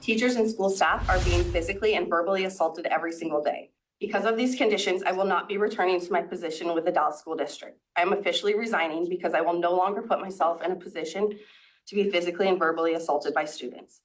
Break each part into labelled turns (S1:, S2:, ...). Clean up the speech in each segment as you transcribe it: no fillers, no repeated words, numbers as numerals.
S1: Teachers and school staff are being physically and verbally assaulted every single day. Because of these conditions, I will not be returning to my position with the Dallas School District. I am officially resigning because I will no longer put myself in a position to be physically and verbally assaulted by students.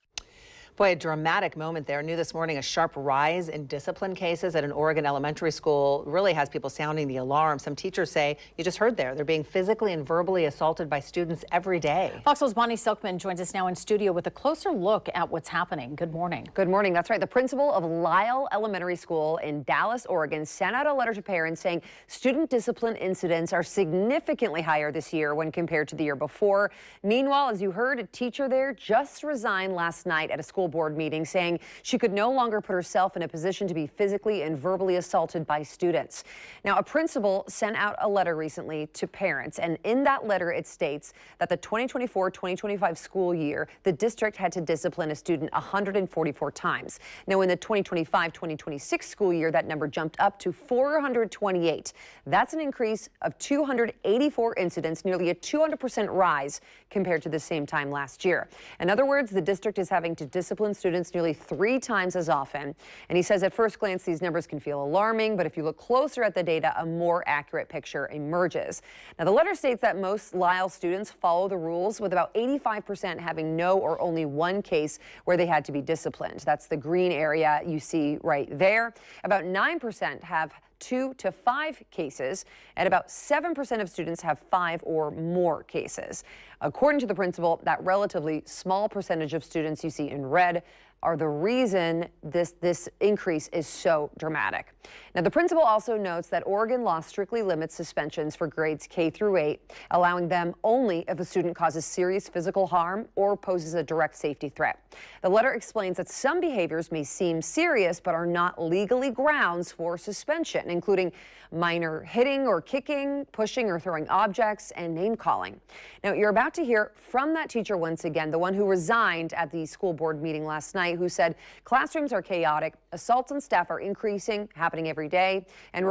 S2: Boy, a dramatic moment there. New this morning, a sharp rise in discipline cases at an Oregon elementary school really has people sounding the alarm. Some teachers say, you just heard there, they're being physically and verbally assaulted by students every day.
S3: Fox News' Bonnie Silkman joins us now in studio with a closer look at what's happening. Good morning.
S4: Good morning. That's right. The principal of Lyle Elementary School in Dallas, Oregon, sent out a letter to parents saying student discipline incidents are significantly higher this year when compared to the year before. Meanwhile, as you heard, a teacher there just resigned last night at a school board meeting, saying she could no longer put herself in a position to be physically and verbally assaulted by students. Now, a principal sent out a letter recently to parents, and in that letter it states that the 2024-2025 school year, the district had to discipline a student 144 times. Now, in the 2025-2026 school year, that number jumped up to 428. That's an increase of 284 incidents, nearly a 200% rise compared to the same time last year. In other words, the district is having to discipline students nearly 3 times as often. And he says at first glance, these numbers can feel alarming, but if you look closer at the data, a more accurate picture emerges. Now, the letter states that most Lyle students follow the rules, with about 85% having no or only one case where they had to be disciplined. That's the green area you see right there. About 9% have 2 to 5 cases, and about 7% of students have 5 or more cases. According to the principal, that relatively small percentage of students you see in red are the reason this increase is so dramatic. Now, the principal also notes that Oregon law strictly limits suspensions for grades K through 8, allowing them only if a student causes serious physical harm or poses a direct safety threat. The letter explains that some behaviors may seem serious but are not legally grounds for suspension, including minor hitting or kicking, pushing or throwing objects, and name calling. Now, you're about to hear from that teacher once again, the one who resigned at the school board meeting last night, who said classrooms are chaotic, assaults on staff are increasing, happening every day, and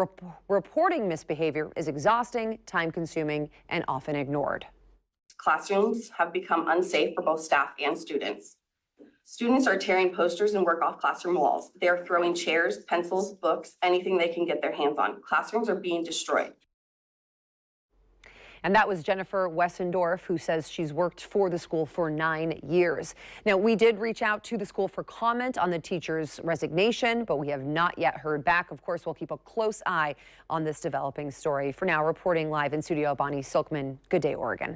S4: reporting misbehavior is exhausting, time-consuming, and often ignored.
S1: Classrooms have become unsafe for both staff and students. Students are tearing posters and work off classroom walls. They are throwing chairs, pencils, books, anything they can get their hands on. Classrooms are being destroyed.
S4: And that was Jennifer Wessendorf, who says she's worked for the school for 9 years. Now, we did reach out to the school for comment on the teacher's resignation, but we have not yet heard back. Of course, we'll keep a close eye on this developing story. For now, reporting live in studio, Bonnie Silkman. Good day, Oregon.